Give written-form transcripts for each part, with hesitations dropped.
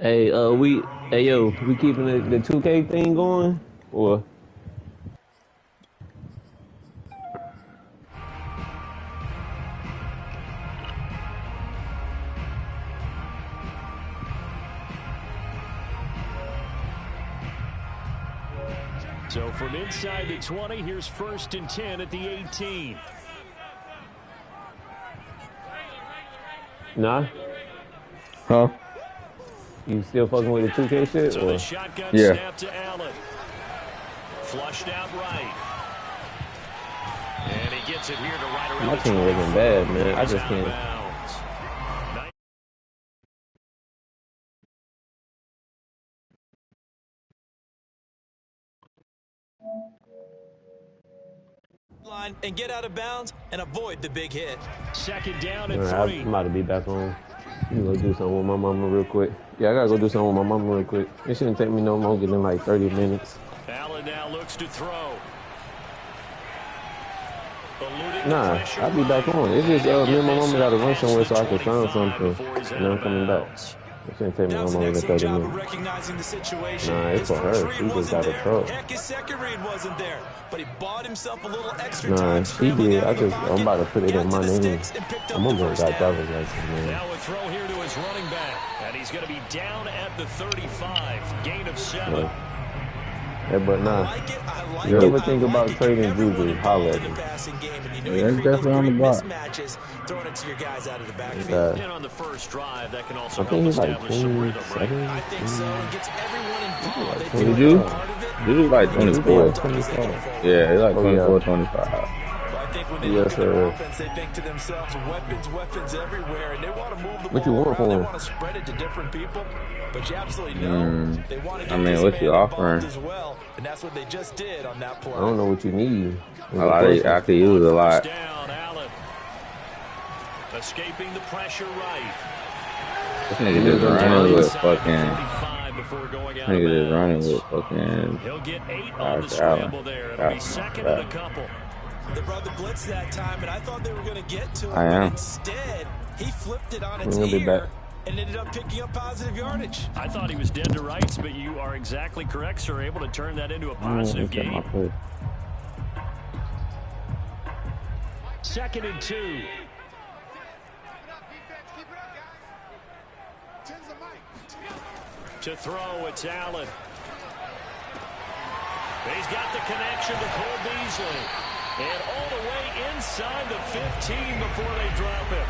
Hey, we keeping the 2K thing going, or? So from inside the 20, here's 1st and 10 at the 18. Nah. Huh? You still fucking with the 2K shit? So or? the shotgun Yeah. snap to Allen. Flushed out right. And he gets it here to right around My the team wasn't bad, man. I just can't. Line and get out of bounds and avoid the big hit. 2nd down and Right, 3. I'm about to be back home. I'm gonna go do something with my mama real quick. Yeah, I gotta go do something with my mama real quick. It shouldn't take me no more than like 30 minutes. Allen now looks to throw. Nah, I'll be back on. It's just me and my mama gotta run somewhere so I can find something, and then I'm coming back. It shouldn't take me no more than 30 minutes. Nah, it's for her. She just got a truck. Heck, his second read wasn't there, but he bought himself a little extra Nah, time. she did. I'm about to put it in my name. I'm almost got driver's license, man. Now a throw here to his running back, and he's going to be down at the 35. Gain of 7. Yeah, but nah. You ever think about trading Juju? Holler at me. Yeah, that's definitely on the block. Throwing it to your guys out of the backfield. And on the first drive, that can also I think he's like establish some rhythm, right? 27. I think so. It gets everyone involved. They Did feel you? like part of it. Did you like 24? 25. Yeah, he's like 24, yeah. 25. I think when they Yes, look at their sir. offense, they think to themselves, weapons everywhere, and they want to move the What you ball want around. for They him? want to spread it to different people, but you absolutely know they want to get I mean, this what man you involved offering? as well, and that's what they just did on that play. I don't know what you need. A lot of, I could use a lot. Down, Allen. Escaping the pressure right. This nigga just running with fucking. 45 before going out Nigga of just running bounds. with fucking. He'll get 8 on the Allen. scramble there. It'll be That's 2nd bad. and a couple. They brought the blitz that time, and I thought they were going to get to it. I am. But instead, he flipped it on its We'll be back. ear and ended up picking up positive yardage. I thought he was dead to rights, but you are exactly correct, sir. Able to turn that into a positive gain. 2nd and 2. To throw, it's Allen. He's got the connection to Cole Beasley. And all the way inside the 15 before they drop him.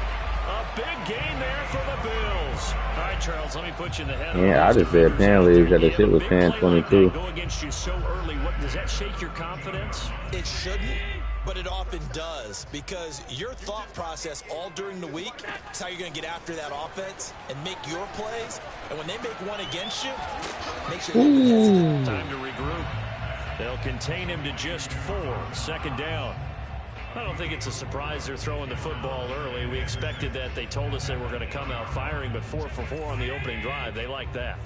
A big gain there for the Bills. All right, Charles, let me put you in the head. Yeah, I just said penalty that the shit was 10-22. Go against you so early. What does that shake your confidence? It shouldn't, but it often does, because your thought process all during the week is how you're going to get after that offense and make your plays. And when they make one against you, makes you a little bit hesitant. Time to regroup. They'll contain him to just 4. 2nd down. I don't think it's a surprise they're throwing the football early. We expected that. They told us they were going to come out firing, but 4 for 4 on the opening drive. They like that.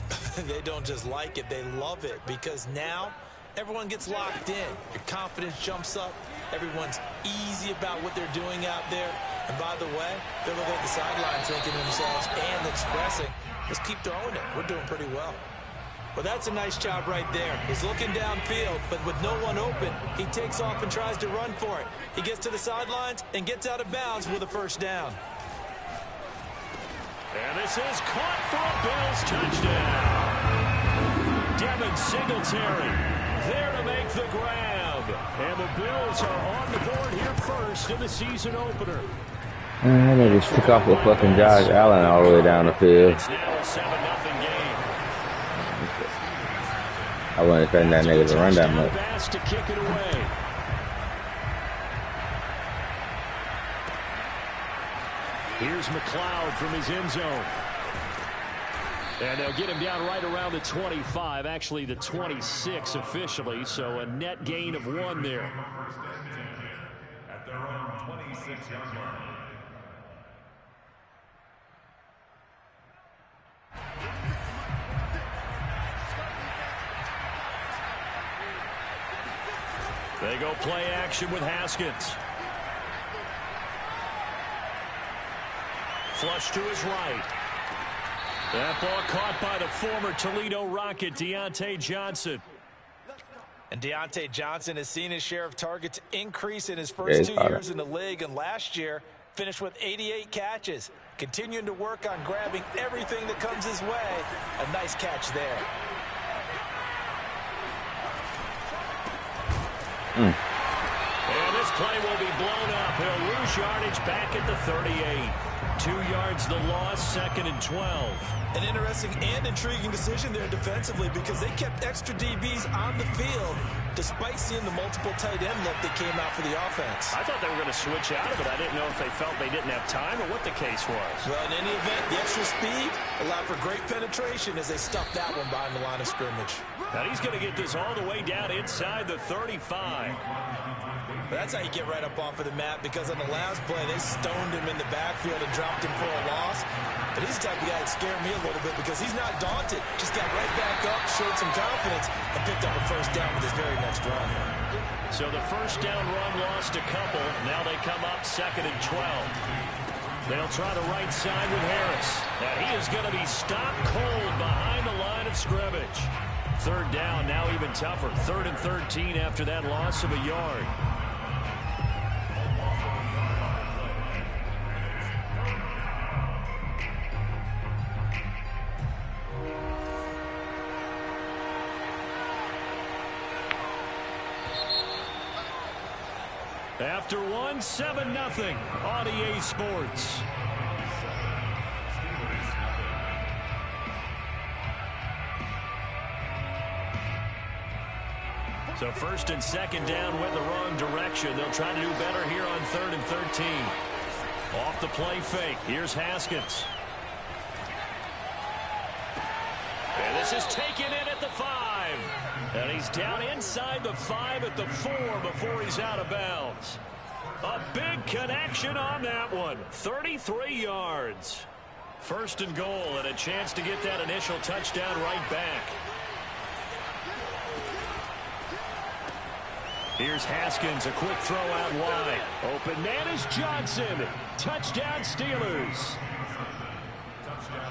They don't just like it, they love it, because now everyone gets locked in. Your confidence jumps up. Everyone's easy about what they're doing out there. And by the way, they're looking at the sideline thinking to themselves and expressing, let's keep throwing it. We're doing pretty well. Well, that's a nice job right there. He's looking downfield, but with no one open, he takes off and tries to run for it. He gets to the sidelines and gets out of bounds with a 1st down. And this is caught for a Bills touchdown. Devin Singletary there to make the grab. And the Bills are on the board here first in the season opener. And they just took off with fucking Josh Allen all the way down the field. It's now a 7-0 game. I wasn't expecting that nigga to run that much. Bass to kick it away. Here's McLeod from his end zone. And they'll get him down right around the 25, actually the 26 officially, so a net gain of 1 there. At their own 26-yard line. They go play action with Haskins. Flush to his right. That ball caught by the former Toledo Rocket, Deontay Johnson. And Deontay Johnson has seen his share of targets increase in his first 2 years in the league, and last year finished with 88 catches. Continuing to work on grabbing everything that comes his way. A nice catch there. And this play will be blown up. He'll lose yardage back at the 38. 2 yards the loss, 2nd and 12. An interesting and intriguing decision there defensively because they kept extra DBs on the field despite seeing the multiple tight end look that came out for the offense. I thought they were going to switch out of it. I didn't know if they felt they didn't have time or what the case was. Well, in any event, the extra speed allowed for great penetration as they stuffed that one behind the line of scrimmage. Now he's going to get this all the way down inside the 35. That's how you get right up off of the mat, because on the last play, they stoned him in the backfield and dropped him for a loss. But he's the type of guy that scared me a little bit because he's not daunted. Just got right back up, showed some confidence, and picked up a first down with his very next run. So the first down run lost a couple. Now they come up 2nd and 12. They'll try the right side with Harris. Now he is going to be stopped cold behind the line of scrimmage. 3rd down, now even tougher. 3rd and 13 after that loss of a yard. After one, 7-0 on EA Sports. So 1st and 2nd down went the wrong direction. They'll try to do better here on 3rd and 13. Off the play fake. Here's Haskins. And this is taken in at the 5. And he's down inside the 5 at the 4 before he's out of bounds. A big connection on that one. 33 yards. 1st and goal and a chance to get that initial touchdown right back. Here's Haskins, a quick throw out wide. Open man is Johnson. Touchdown Steelers.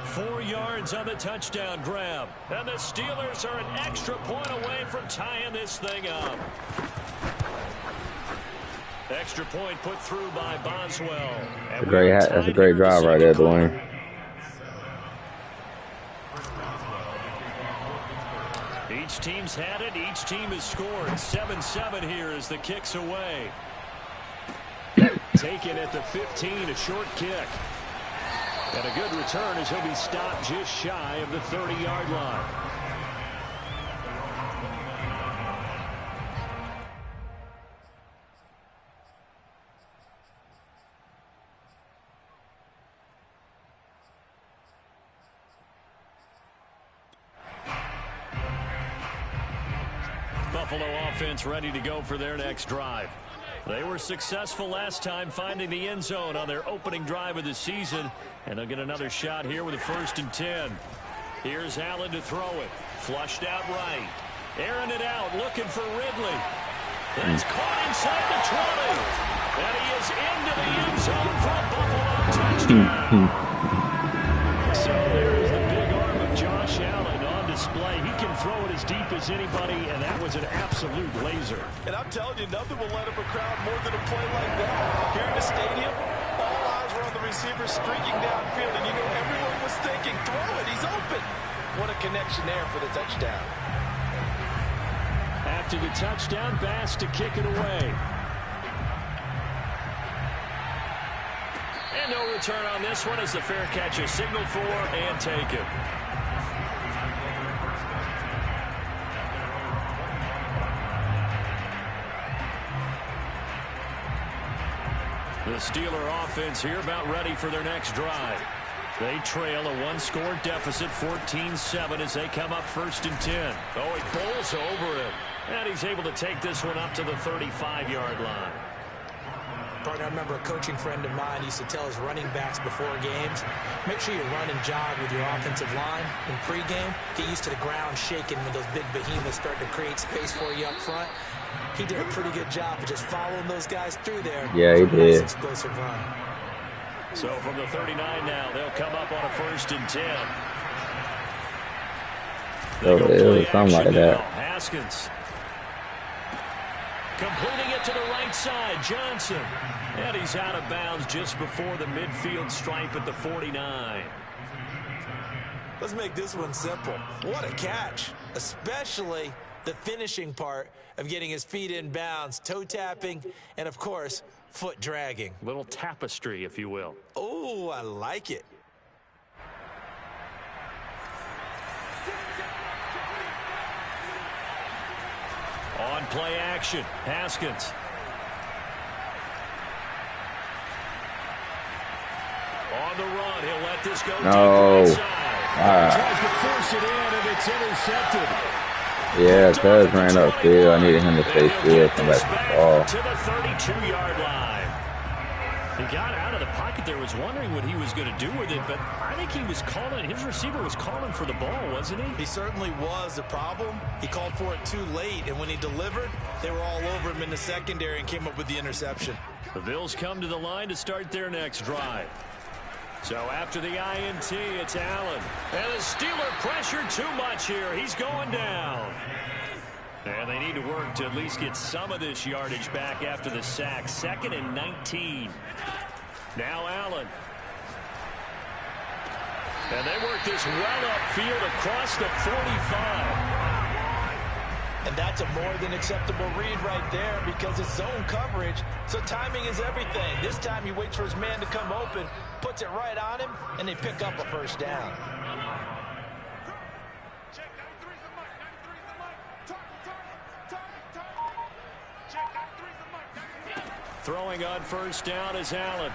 4 yards on the touchdown grab. And the Steelers are an extra point away from tying this thing up. Extra point put through by Boswell. That's a great drive right there, Dwayne. Each team's had it. Each team has scored. 7-7 here as the kick's away. Taken at the 15, a short kick. And a good return as he'll be stopped just shy of the 30-yard line. Buffalo offense ready to go for their next drive. They were successful last time finding the end zone on their opening drive of the season, and they'll get another shot here with a 1st and 10. Here's Allen to throw it. Flushed out right. Airing it out, looking for Ridley. That's caught inside the 20. And he is into the end zone for a Buffalo touchdown. So there's the big arm of Josh Allen on display. He can throw it as deep as anybody, and that was an absolute laser. And I'm telling you, nothing will let up a crowd more than a play like that. Here in the stadium, all eyes were on the receiver streaking downfield, and you know everyone was thinking, throw it, he's open. What a connection there for the touchdown. After the touchdown, Bass to kick it away. And no return on this one as the fair catch is signaled for and taken. The Steeler offense here about ready for their next drive. They trail a one-score deficit, 14-7, as they come up 1st and 10. Oh, he bowls over him. And he's able to take this one up to the 35-yard line. Partner, I remember a coaching friend of mine used to tell his running backs before games, make sure you run and jog with your offensive line in pregame. Get used to the ground shaking when those big behemoths start to create space for you up front. He did a pretty good job of just following those guys through there. Yeah, he did. Nice explosive run. So from the 39 now, they'll come up on a 1st and 10. So it was something like that. Haskins. Completing it to the right side, Johnson. And he's out of bounds just before the midfield stripe at the 49. Let's make this one simple. What a catch, especially the finishing part of getting his feet in bounds, toe tapping, and of course, foot dragging. Little tapestry, if you will. Oh, I like it. On play action, Haskins. On the run, he'll let this go No. deep right side. Tries to force it in, and it's intercepted. Yeah, Cuz ran upfield. I needed him to stay still, come back to the ball. To the 32-yard line. He got out of the pocket there, was wondering what he was going to do with it, but I think he was calling, his receiver was calling for the ball, wasn't he? He certainly was. The problem, he called for it too late, and when he delivered, they were all over him in the secondary and came up with the interception. The Bills come to the line to start their next drive. So after the INT, it's Allen. And the Steeler pressure too much here. He's going down. And they need to work to at least get some of this yardage back after the sack. 2nd and 19. Now Allen. And they work this well upfield across the 45. And that's a more than acceptable read right there because it's zone coverage, so timing is everything. This time he waits for his man to come open, puts it right on him, and they pick up a first down. Throwing on first down is Allen.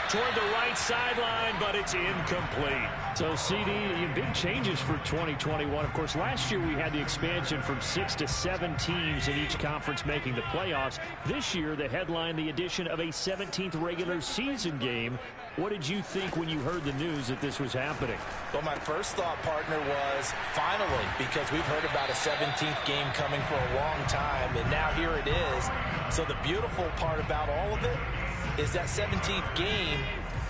Toward the right sideline, but it's incomplete. So, CD, big changes for 2021. Of course, last year we had the expansion from 6 to 7 teams in each conference making the playoffs. This year, the headline, the addition of a 17th regular season game. What did you think when you heard the news that this was happening? Well, my first thought, partner, was finally, because we've heard about a 17th game coming for a long time, and now here it is. So the beautiful part about all of it is that 17th game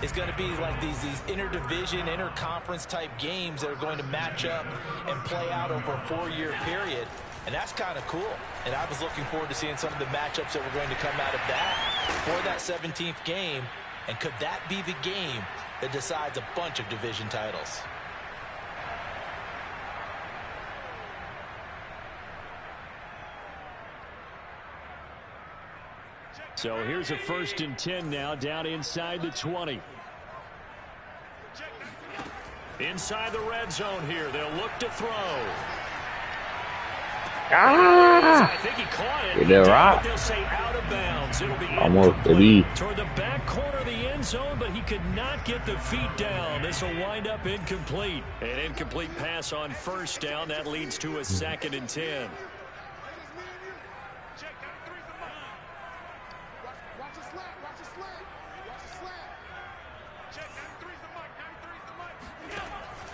is going to be like these interdivision, interconference type games that are going to match up and play out over a 4-year period. And that's kind of cool. And I was looking forward to seeing some of the matchups that were going to come out of that for that 17th game. And could that be the game that decides a bunch of division titles? So here's a 1st and 10 now, down inside the 20. Inside the red zone here. They'll look to throw. I think he caught it. They'll say out of bounds. It'll be almost elite. Toward the back corner of the end zone, but he could not get the feet down. This will wind up incomplete. An incomplete pass on first down. That leads to a 2nd and 10.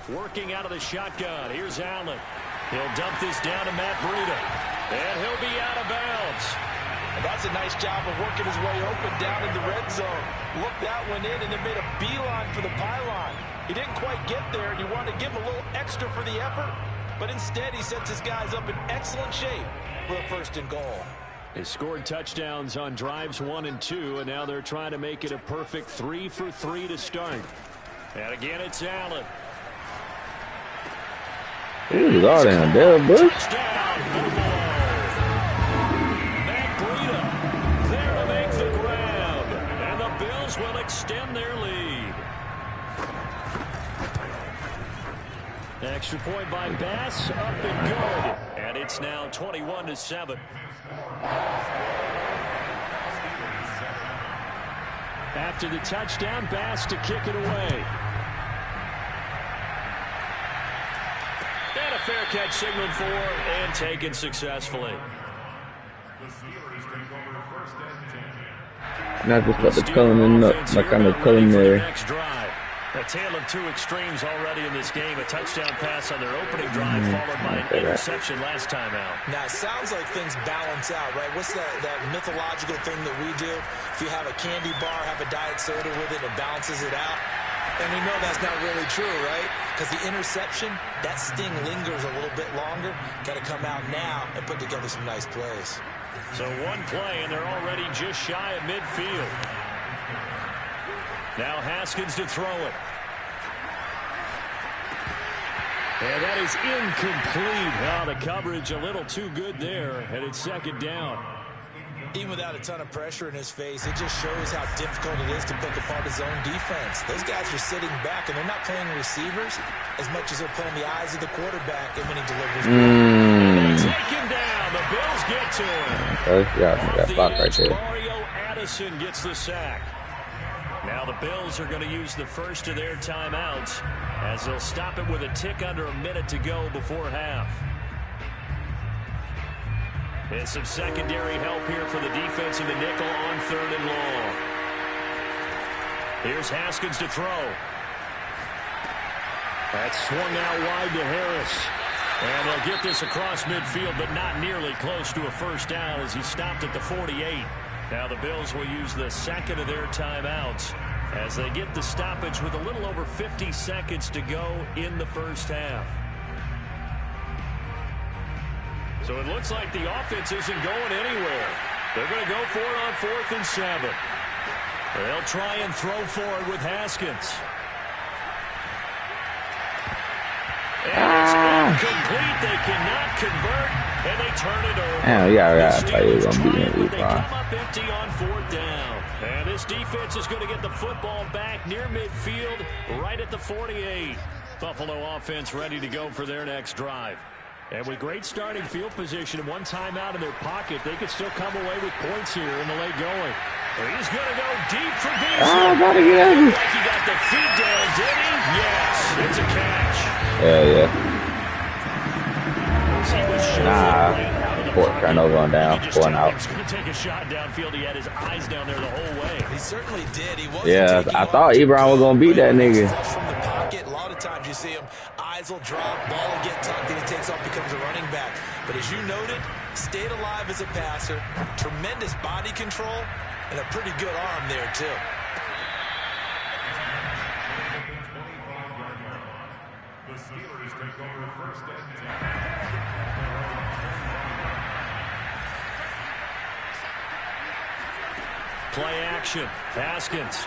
Working out of the shotgun. Here's Allen. He'll dump this down to Matt Breida. And he'll be out of bounds. And that's a nice job of working his way open down in the red zone. Looked that one in and then made a beeline for the pylon. He didn't quite get there, and you want to give him a little extra for the effort. But instead, he sets his guys up in excellent shape for a 1st and goal. They scored touchdowns on drives 1 and 2, and now they're trying to make it a perfect 3 for 3 to start. And again, it's Allen. Who's all in there, Bush? Matt Breida there to make the grab. And the Bills will extend their lead. Extra point by Bass, up and good. And it's now 21-7. After the touchdown, Bass to kick it away. And a fair catch signaled for and taken successfully. Not just got the culinary, like kind of culinary. A tale of two extremes already in this game. A touchdown pass on their opening drive, followed by an interception last time out. Now, it sounds like things balance out, right? What's that mythological thing that we do? If you have a candy bar, have a diet soda with it, it balances it out. And we know that's not really true, right? Because the interception, that sting lingers a little bit longer. Got to come out now and put together some nice plays. So one play, and they're already just shy of midfield. Now Haskins to throw it. And that is incomplete. Oh, the coverage a little too good there, and it's second down. Even without a ton of pressure in his face, it just shows how difficult it is to pick apart his own defense. Those guys are sitting back, and they're not playing receivers as much as they're playing the eyes of the quarterback, and when he delivers. Taken down. The Bills get to him. That block right there. Mario Addison gets the sack. Now the Bills are going to use the first of their timeouts as they'll stop it with a tick under a minute to go before half. And some secondary help here for the defense in the nickel on 3rd and long. Here's Haskins to throw. That's swung out wide to Harris. And they'll get this across midfield, but not nearly close to a first down as he stopped at the 48. Now the Bills will use the second of their timeouts as they get the stoppage with a little over 50 seconds to go in the first half. So it looks like the offense isn't going anywhere. They're going to go for it on 4th and 7. They'll try and throw for it with Haskins. And it's incomplete. They cannot convert, and they turn it over. They come up empty on 4th down. And this defense is going to get the football back near midfield, right at the 48. Buffalo offense ready to go for their next drive. And with great starting field position and one timeout in their pocket, they could still come away with points here in the late going. He's going to go deep for Beasley. Gotta get out. Like he got the feet down, did he? Yes, it's a catch. Yeah. Turnover on down, going out. He's going to take a shot downfield. He had his eyes down there the whole way. He certainly did. He wasn't I thought Ebron was going to beat that nigga. From the pocket, a lot of times you see him, eyes will drop, ball will get tucked, and he takes off, becomes a running back. But as you noted, stayed alive as a passer, tremendous body control, and a pretty good arm there, too. The Steelers take over 1st and 10. Play action. Haskins.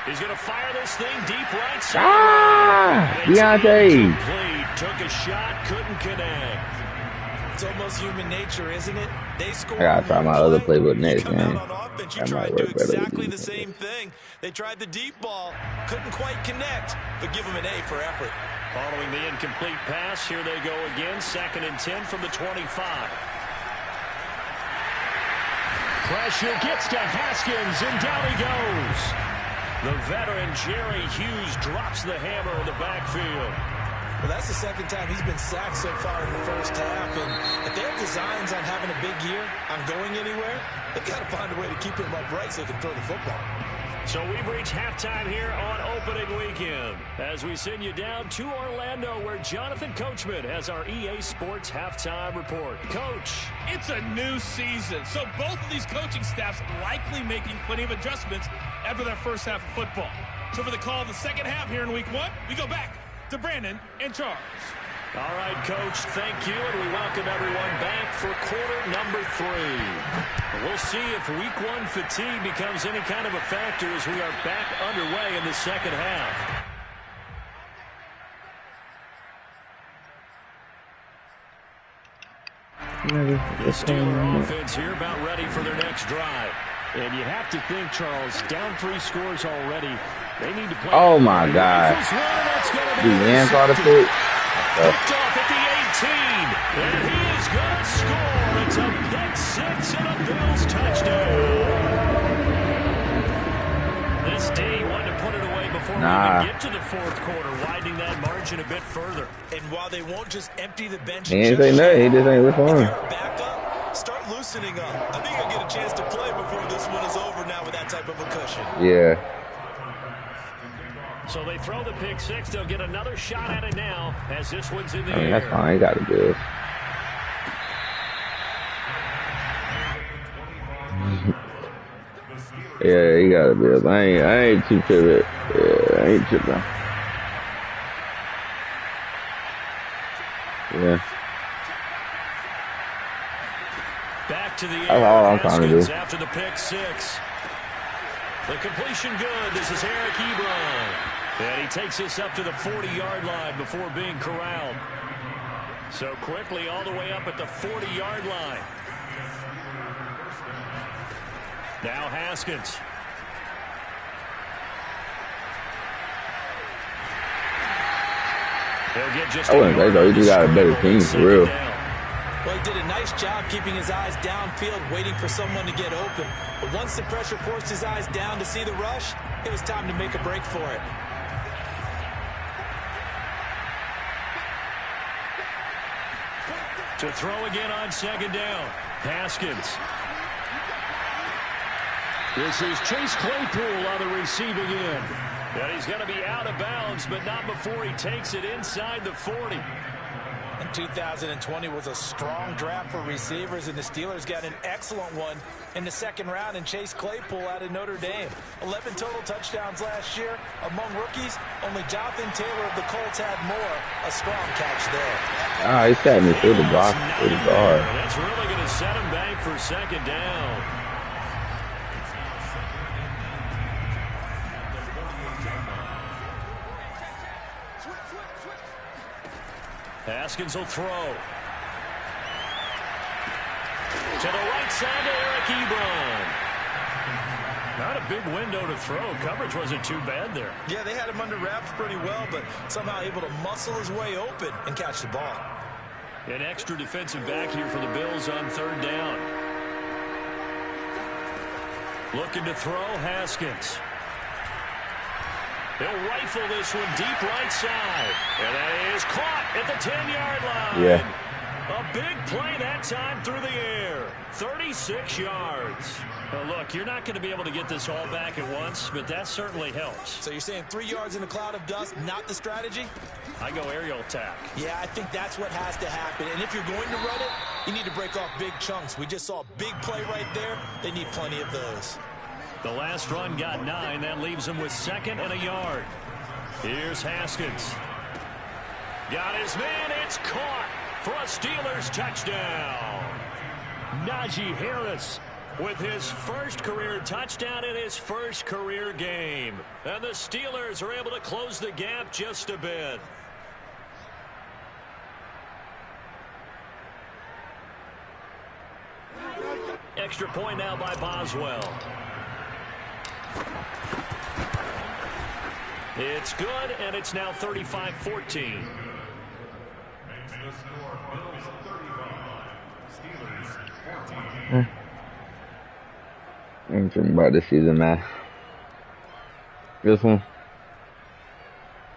He's going to fire this thing deep right side. Deontay. Took a shot, couldn't connect. It's almost human nature, isn't it? They score. I gotta try my other playbook next game. game. On offense, you try to do exactly the same thing. They tried the deep ball, couldn't quite connect, but give them an A for effort. Following the incomplete pass, here they go again. 2nd and 10 from the 25. Pressure gets to Haskins, and down he goes. The veteran Jerry Hughes drops the hammer in the backfield. Well, that's the 2nd time he's been sacked so far in the first half. And if they have designs on having a big year, on going anywhere, they've got to find a way to keep him upright so they can throw the football. So we've reached halftime here on opening weekend as we send you down to Orlando where Jonathan Coachman has our EA Sports halftime report. Coach. It's a new season, so both of these coaching staffs likely making plenty of adjustments after their first half of football. So for the call of the second half here in week 1, we go back to Brandon and Charles. All right, Coach, thank you, and we welcome everyone back for quarter number 3. We'll see if week 1 fatigue becomes any kind of a factor as we are back underway in the second half. The Steeler offense here about ready for their next drive. And you have to think, Charles, down 3 scores already. They need to play. Oh, my God. The end caught a pick. Picked off at the 18. And he is going to score. It's a pick 6 and a Bills touchdown. This D wanted to put it away before we even get to the 4th quarter, widening that margin a bit further. And while they won't just empty the bench, he ain't say nothing. He just ain't listen on. Start loosening up. I think I'll get a chance to play before this one is over now with that type of a cushion. Yeah. So they throw the pick 6. They'll get another shot at it now as this one's in the air. That's fine. He got to do it. Yeah, he gotta be up. I ain't too tripping. Yeah, I ain't tripping. Yeah. Back to the air. That's all I'm trying to do. After the pick six. The completion good. This is Eric Ebron. And he takes us up to the 40-yard line before being corralled. So quickly all the way up at the 40-yard line. Now Haskins. He'll get just I wouldn't say so. He just got a better team, for real. Well, he did a nice job keeping his eyes downfield, waiting for someone to get open. But once the pressure forced his eyes down to see the rush, it was time to make a break for it. To throw again on second down. Haskins. This is Chase Claypool on the receiving end. And he's going to be out of bounds, but not before he takes it inside the 40. And 2020 was a strong draft for receivers, and the Steelers got an excellent one in the second round in Chase Claypool out of Notre Dame. 11 total touchdowns last year. Among rookies, only Jonathan Taylor of the Colts had more. A strong catch there. Ah, he sat me through the block, through the guard. That's really going to set him back for second down. Haskins will throw. To the right side to Eric Ebron. Not a big window to throw. Coverage wasn't too bad there. Yeah, they had him under wraps pretty well, but somehow able to muscle his way open and catch the ball. An extra defensive back here for the Bills on third down. Looking to throw, Haskins. He'll rifle this one deep right side. And that is caught at the 10-yard line. Yeah. A big play that time through the air. 36 yards. Well, look, you're not going to be able to get this all back at once, but that certainly helps. So you're saying 3 yards in a cloud of dust, not the strategy? I go aerial attack. Yeah, I think that's what has to happen. And if you're going to run it, you need to break off big chunks. We just saw a big play right there. They need plenty of those. The last run got 9. That leaves him with second and a yard. Here's Haskins. Got his man. It's caught for a Steelers touchdown. Najee Harris with his first career touchdown in his first career game. And the Steelers are able to close the gap just a bit. Extra point now by Boswell. It's good, and it's now 35-14. I ain't thinking about this season, man. This one.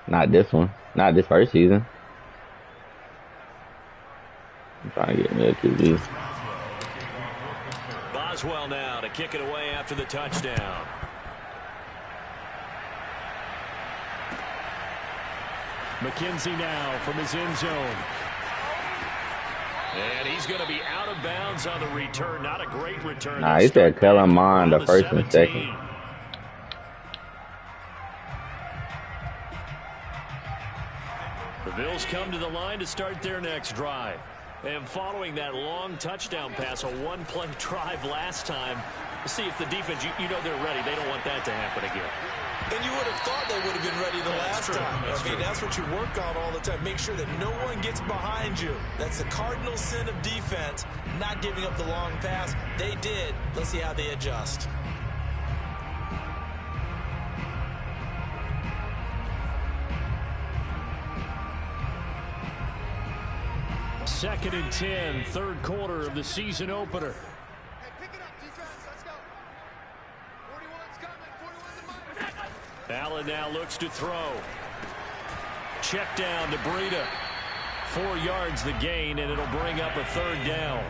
Not this one. Not this first season. I'm trying to get me a QB. Boswell now to kick it away after the touchdown. McKenzie now from his end zone. And he's going to be out of bounds on the return. Not a great return. Nah, he said Kellen Mond the first and second. The Bills come to the line to start their next drive. And following that long touchdown pass, a one-play drive last time, see if the defense, you know they're ready. They don't want that to happen again. And you would have thought they would have been ready the last time. I mean, that's what you work on all the time. Make sure that no one gets behind you. That's the cardinal sin of defense, not giving up the long pass. They did. Let's see how they adjust. Second and 10, third quarter of the season opener. Allen now looks to throw. Check down to Breida. 4 yards the gain, and it'll bring up a third down.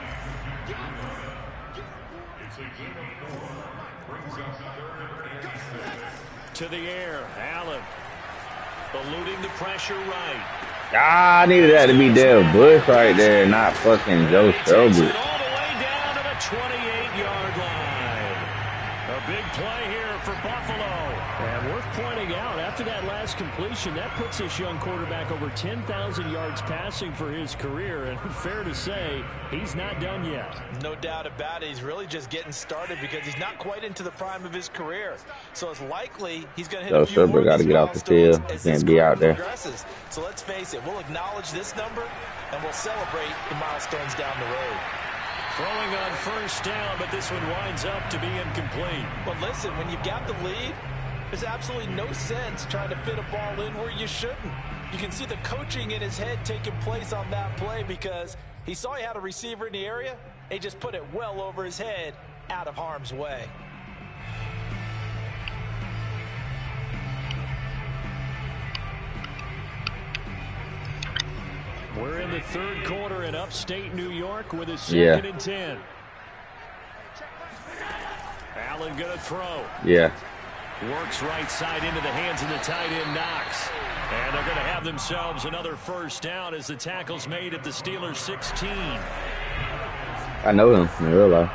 To the air, Allen. Eluding the pressure right. Ah, I needed that to be Dale Bush right there, not fucking Joe Strobel. All the way down to the 28-yard line. A big play here. for Buffalo. And worth pointing out, after that last completion, that puts this young quarterback over 10,000 yards passing for his career. And fair to say, he's not done yet. No doubt about it. He's really just getting started because he's not quite into the prime of his career. So it's likely he's going to hit a few more got to get off the field. He can't be out there. So let's face it, we'll acknowledge this number and we'll celebrate the milestones down the road. Throwing on first down, but this one winds up to be incomplete. Well, listen, when you've got the lead, there's absolutely no sense trying to fit a ball in where you shouldn't. You can see the coaching in his head taking place on that play because he saw he had a receiver in the area. He just put it well over his head, out of harm's way. We're in the third quarter in upstate New York with a 2nd and 10. Allen going to throw. Yeah. Works right side into the hands of the tight end Knox. And they're going to have themselves another first down as the tackle's made at the Steelers' 16. I know him in real life.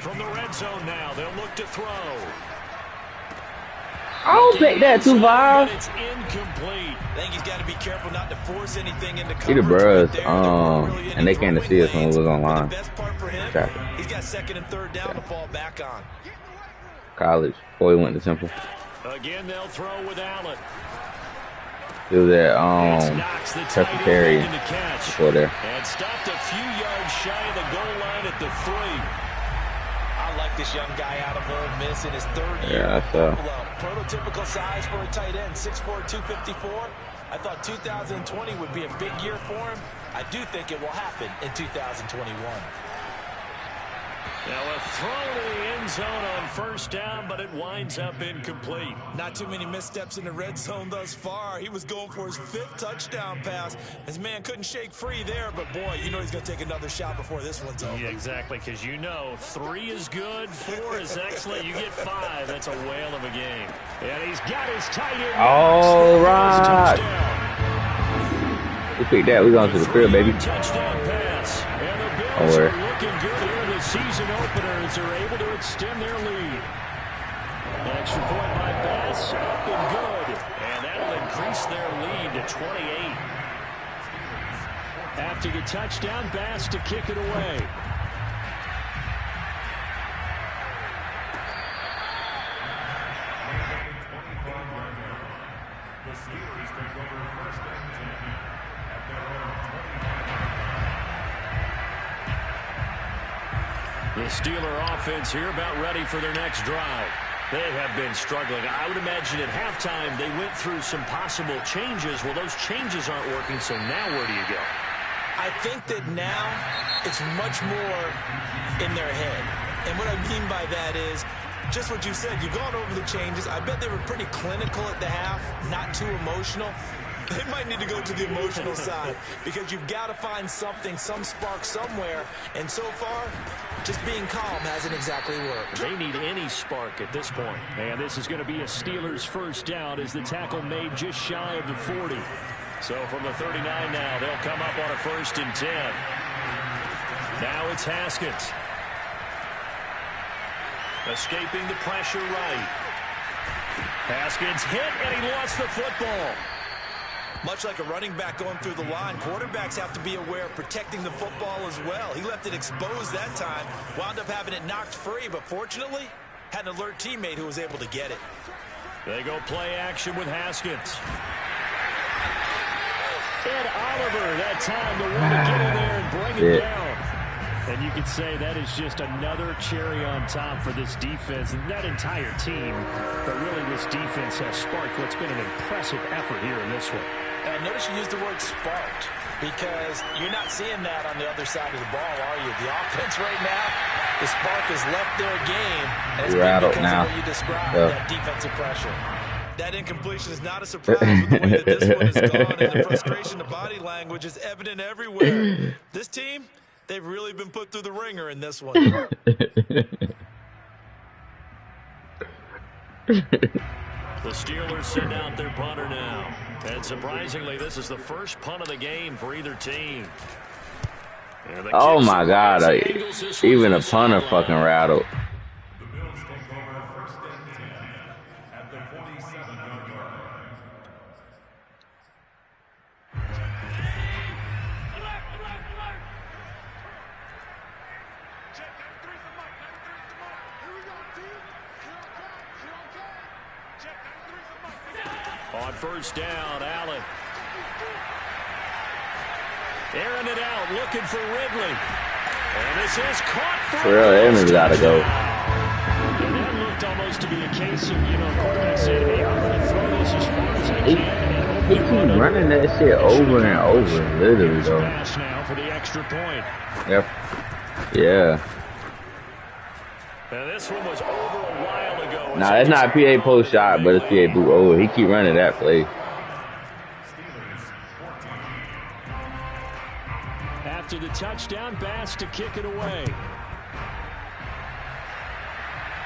From the red zone now, they'll look to throw. I'll take that too far. It's incomplete. I think he's got to be careful not to force anything into coverage. He the bros, Really and they can't see us when we was online. The best part for him, he's got 2nd and 3rd down to fall back on. College before he went to Temple. Again, they'll throw with Allen. He was at Presbyterian before there. And stopped a few yards shy of the goal line at the 3. I like this young guy out of Ole Miss in his 3rd year. Yeah, I saw. Prototypical size for a tight end, 6'4", 254. I thought 2020 would be a big year for him. I do think it will happen in 2021. Now a throw to the end zone on first down, but it winds up incomplete. Not too many missteps in the red zone thus far. He was going for his 5th touchdown pass. His man couldn't shake free there, but boy, you know he's going to take another shot before this one's over. Yeah, exactly, because you know 3 is good, 4 is excellent. You get 5, that's a whale of a game. And he's got his tight end. All right. We picked that. We going to the field, baby. Touchdown pass. And the Bills are looking good here. The season openers are able to extend their lead. Extra point by Bass, up and good. And that'll increase their lead to 28. After the touchdown, Bass to kick it away. The Steelers take over 1st and 10 at their own 25. The Steeler offense here about ready for their next drive. They have been struggling. I would imagine at halftime they went through some possible changes. Well, those changes aren't working, so now where do you go? I think that now it's much more in their head. And what I mean by that is just what you said. You've gone over the changes. I bet they were pretty clinical at the half, not too emotional. They might need to go to the emotional side because you've got to find something, some spark somewhere. And so far, just being calm hasn't exactly worked. They need any spark at this point. And this is going to be a Steelers first down as the tackle made just shy of the 40. So from the 39 now, they'll come up on a 1st and 10. Now it's Haskins. Escaping the pressure right. Haskins hit, and he lost the football. Much like a running back going through the line, quarterbacks have to be aware of protecting the football as well. He left it exposed that time, wound up having it knocked free, but fortunately, had an alert teammate who was able to get it. They go play action with Haskins. Ed Oliver, that time, the one to get in there and bring it down. And you could say that is just another cherry on top for this defense and that entire team. But really, this defense has sparked what's been an impressive effort here in this one. Notice you used the word sparked because you're not seeing that on the other side of the ball, are you? The offense right now, the spark has left their game. And it's because of what you described, that defensive pressure. That incompletion is not a surprise with the way that this one has gone, and the frustration, the body language is evident everywhere. This team, they've really been put through the ringer in this one. The Steelers send out their punter now. And surprisingly, this is the first punt of the game for either team. Oh my God, even a punter fucking rattled. On first down, Allen. Airing it out, looking for Ridley. And this is caught for Terrell Edmonds gotta go. And that looked almost to be a case of, quarterback saying, hey, I'm going to throw this as far as I can. He keep running that shit over and over, literally, though. Pass now for the extra point. Yep. Yeah. And this one was over a while ago. Nah, that's not a PA post shot, but it's PA boot over. He keep running that play. After the touchdown, Bass to kick it away.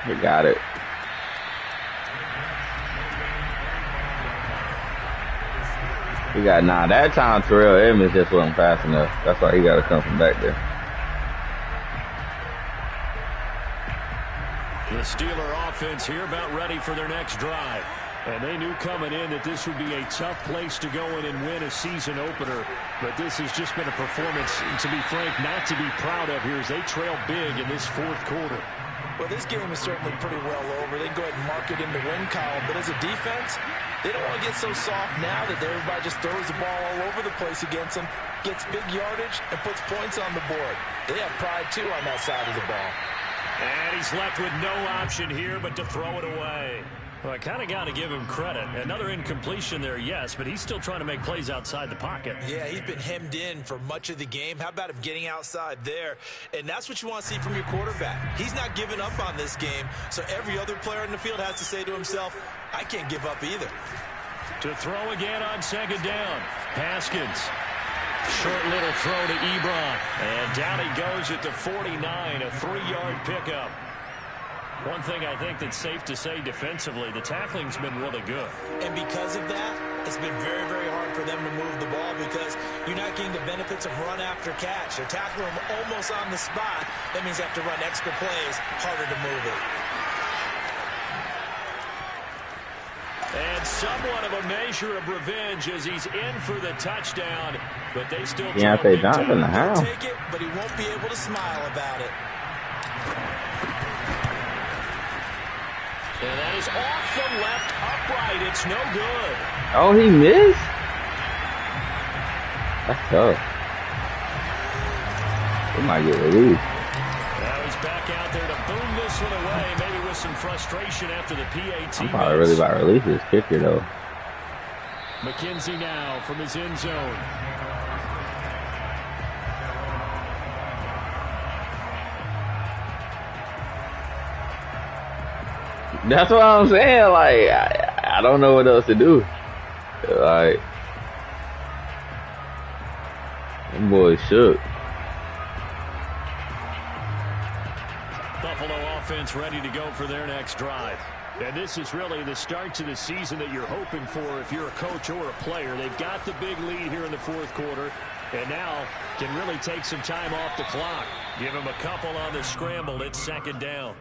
He got it. He got that time Terrell Edmonds just wasn't fast enough. That's why he got to come from back there. The Steeler offense here about ready for their next drive. And they knew coming in that this would be a tough place to go in and win a season opener. But this has just been a performance, to be frank, not to be proud of here as they trail big in this fourth quarter. Well, this game is certainly pretty well over. They can go ahead and mark it in the win column. But as a defense, they don't want to get so soft now that everybody just throws the ball all over the place against them, gets big yardage, and puts points on the board. They have pride, too, on that side of the ball. And he's left with no option here but to throw it away. Well, I kind of got to give him credit. Another incompletion there, yes, but he's still trying to make plays outside the pocket. Yeah, he's been hemmed in for much of the game. How about him getting outside there? And that's what you want to see from your quarterback. He's not giving up on this game, so every other player in the field has to say to himself, I can't give up either. To throw again on second down. Haskins. Short little throw to Ebron. And down he goes at the 49, a 3-yard pickup. One thing I think that's safe to say defensively, the tackling's been really good. And because of that, it's been very, very hard for them to move the ball because you're not getting the benefits of run after catch. They're tackling them almost on the spot. That means they have to run extra plays, harder to move it. And somewhat of a measure of revenge as he's in for the touchdown, but they still Deontay Johnson, how? Take it, but he won't be able to smile about it. And that is off the left upright. It's no good. Oh, he missed? That's tough. He might get released. Now he's back out there to boom this one away, maybe with some frustration after the PAT. I'm probably really about to release this kicker, though. McKenzie now from his end zone. That's what I'm saying. Like, I don't know what else to do. Like, them boys shook. Buffalo offense ready to go for their next drive. And this is really the start to the season that you're hoping for if you're a coach or a player. They've got the big lead here in the fourth quarter, and now can really take some time off the clock. Give them a couple on the scramble. It's second down.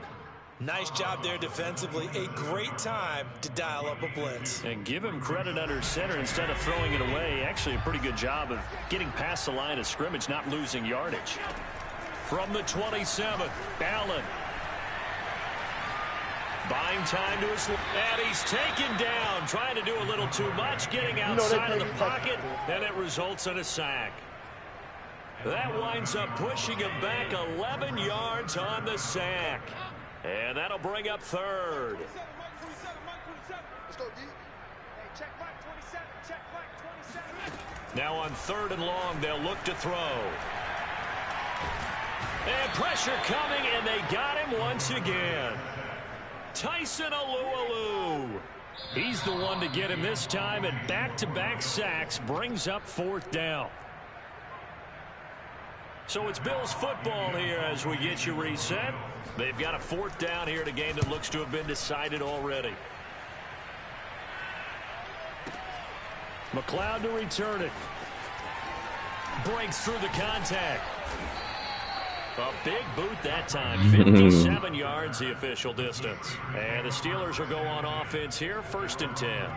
Nice job there defensively. A great time to dial up a blitz. And give him credit under center instead of throwing it away. Actually a pretty good job of getting past the line of scrimmage, not losing yardage. From the 27, Allen. Buying time to his left. And he's taken down, trying to do a little too much, getting outside of the pocket, and it results in a sack. That winds up pushing him back 11 yards on the sack. And that'll bring up third. Now on 3rd and long, they'll look to throw. And pressure coming, and they got him once again. Tyson Alualu. He's the one to get him this time, and back-to-back sacks brings up 4th down. So it's Bills football here as we get you reset. They've got a 4th down here in a game that looks to have been decided already. McLeod to return it. Breaks through the contact. A big boot that time. 57 yards the official distance. And the Steelers will go on offense here. 1st and 10.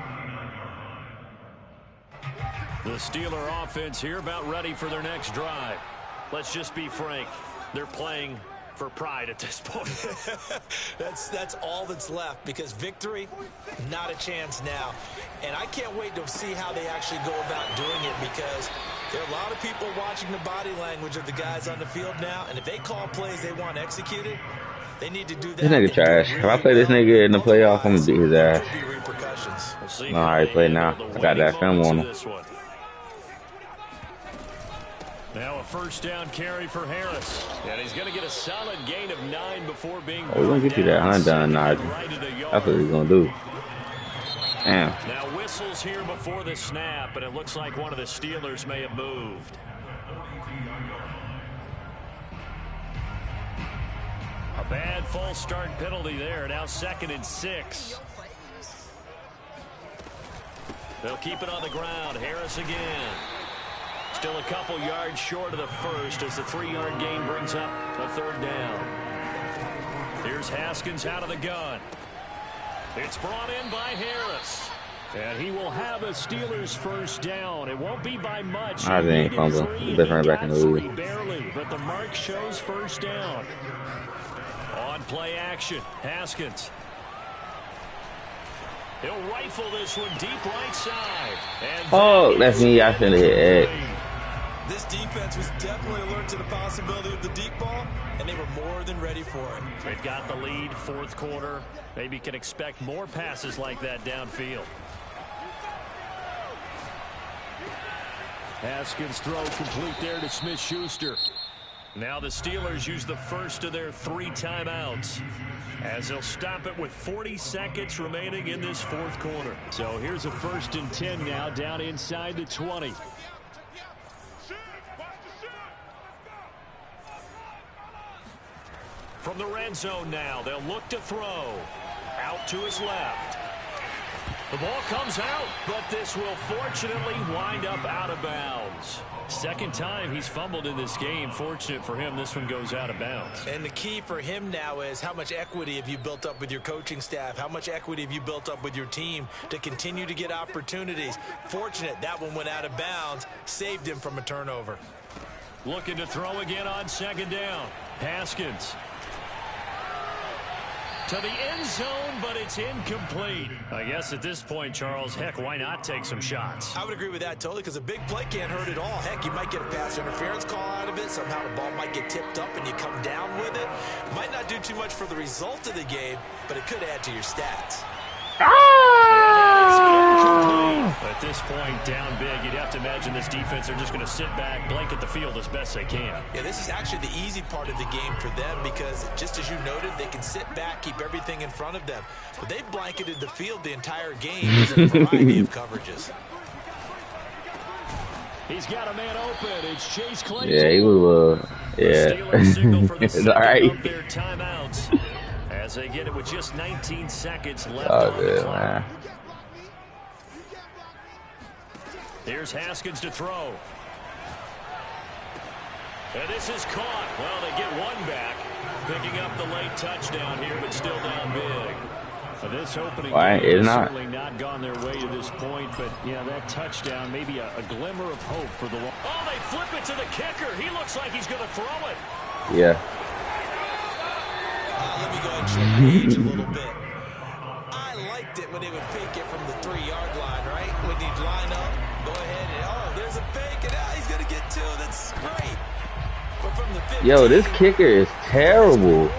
The Steeler offense here about ready for their next drive. Let's just be frank. They're playing for pride at this point. That's all that's left, because victory, not a chance now. And I can't wait to see how they actually go about doing it, because there are a lot of people watching the body language of the guys on the field now, and if they call plays they want executed, they need to do that. This nigga trash. If I play this nigga in the playoff, I'm gonna beat his ass. No, I already played now. I got that film on him. Now a first down carry for Harris. And he's going to get a solid gain of 9 before being Oh, we're gonna get you that undone, Nigel. That's what he's gonna do. Damn. Now whistles here before the snap, and it looks like one of the Steelers may have moved. A bad false start penalty there. Now 2nd and 6. They'll keep it on the ground. Harris again. Still a couple yards short of the first as the 3-yard gain brings up a 3rd down. Here's Haskins out of the gun. It's brought in by Harris. And he will have a Steelers first down. It won't be by much. I think fumble. Different back in the league. Barely, but the mark shows first down. On play action, Haskins. He'll rifle this one deep right side. And oh, that's me. I shouldn't have hit Ed. This defense was definitely alert to the possibility of the deep ball, and they were more than ready for it. They've got the lead, 4th quarter. Maybe can expect more passes like that downfield. Haskins' throw complete there to Smith-Schuster. Now the Steelers use the first of their 3 timeouts, as they'll stop it with 40 seconds remaining in this 4th quarter. So here's a 1st and 10 now, down inside the 20. From the red zone now, they'll look to throw. Out to his left. The ball comes out, but this will fortunately wind up out of bounds. 2nd time he's fumbled in this game. Fortunate for him, this one goes out of bounds. And the key for him now is how much equity have you built up with your coaching staff? How much equity have you built up with your team to continue to get opportunities? Fortunate that one went out of bounds, saved him from a turnover. Looking to throw again on 2nd down. Haskins. To the end zone, but it's incomplete. I guess at this point, Charles, heck, why not take some shots? I would agree with that totally, because a big play can't hurt at all. Heck, you might get a pass interference call out of it. Somehow the ball might get tipped up and you come down with it. Might not do too much for the result of the game, but it could add to your stats. At this point, down big, you'd have to imagine this defense are just going to sit back, blanket the field as best they can. Yeah, this is actually the easy part of the game for them, because just as you noted, they can sit back, keep everything in front of them. But they've blanketed the field the entire game with a variety of coverages. He's got a man open. It's Chase Clayton. Yeah, he was, yeah. It's all right. Their timeouts as they get it with just 19 seconds left Oh, on the good, clock. man. Here's Haskins to throw. And this is caught. Well, they get one back. Picking up the late touchdown here, but still down big. This opening game has certainly not gone their way to this point, but yeah, that touchdown, maybe a glimmer of hope for the long. Oh, they flip it to the kicker. He looks like he's going to throw it. Yeah. Let me go ahead and show my age a little bit. I liked it when they would fake it from the 3-yard line, right? When he'd line up, go ahead and, oh, there's a fake, and he's going to get 2. That's great. But from the 15, yo, this kicker is terrible.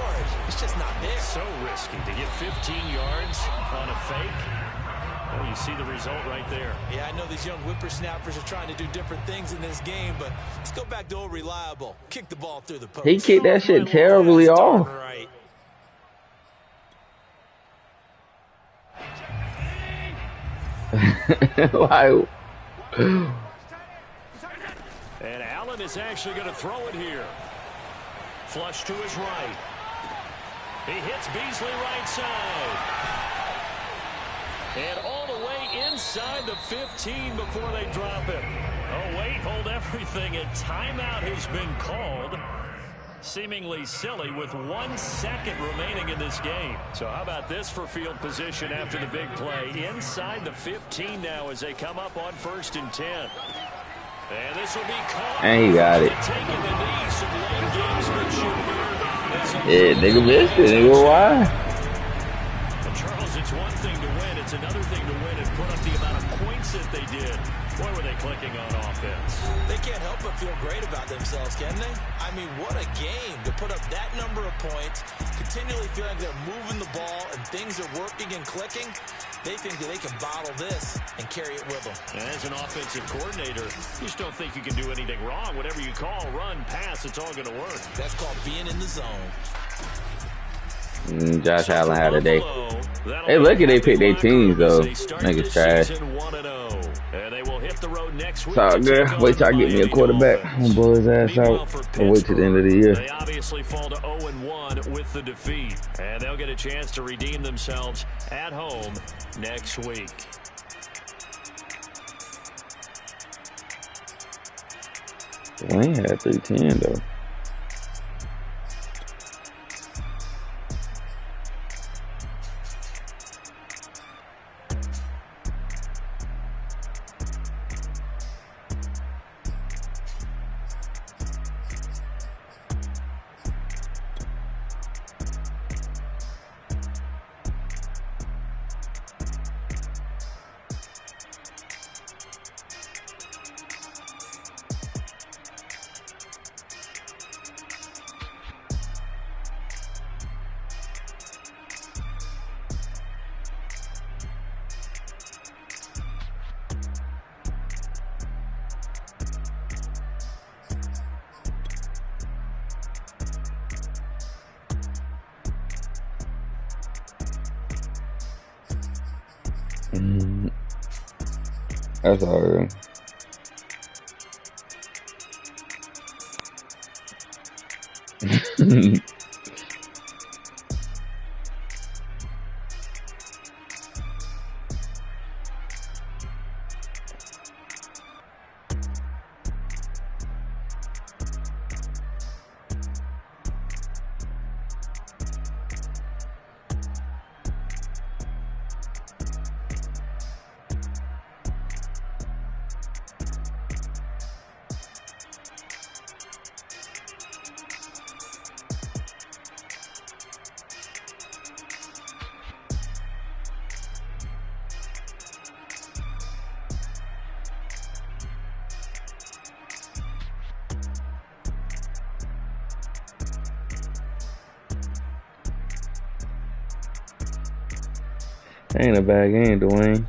It's just not there. So risky to get 15 yards on a fake. Well, you see the result right there. Yeah, I know these young whippersnappers are trying to do different things in this game, but let's go back to old reliable. Kick the ball through the post. He kicked that shit terribly off. Right. Why? And Allen is actually going to throw it here. Flush to his right. He hits Beasley right side. And all the way inside the 15 before they drop it. Oh, wait, hold everything. A timeout has been called. Seemingly silly with 1 second remaining in this game. So how about this for field position after the big play? Inside the 15 now as they come up on 1st and 10. And this will be caught. And he got it. Taking the knee, some late games for Junior. Yeah, nigga missed it. Nigga, why? But Charles, it's one thing to win. It's another thing to win and put up the amount of points that they did. Boy, were they clicking on offense. They can't help but feel great about themselves, can they? I mean, what a game to put up that number of points, continually feeling like they're moving the ball and things are working and clicking. They think that they can bottle this and carry it with them. And as an offensive coordinator, you just don't think you can do anything wrong. Whatever you call, run, pass, it's all going to work. That's called being in the zone. Josh Allen had a day. Hey, lucky they picked their teams, though. Niggas trash. And they will hit the road next week. It's all good. Wait till I get me a quarterback. I'm gonna blow his ass out. I'll wait till the end of the year. They obviously fall to 0-1 with the defeat. And they'll get a chance to redeem themselves at home next week. Wayne had 310, though. That's all right. Ain't a bad game, Dwayne.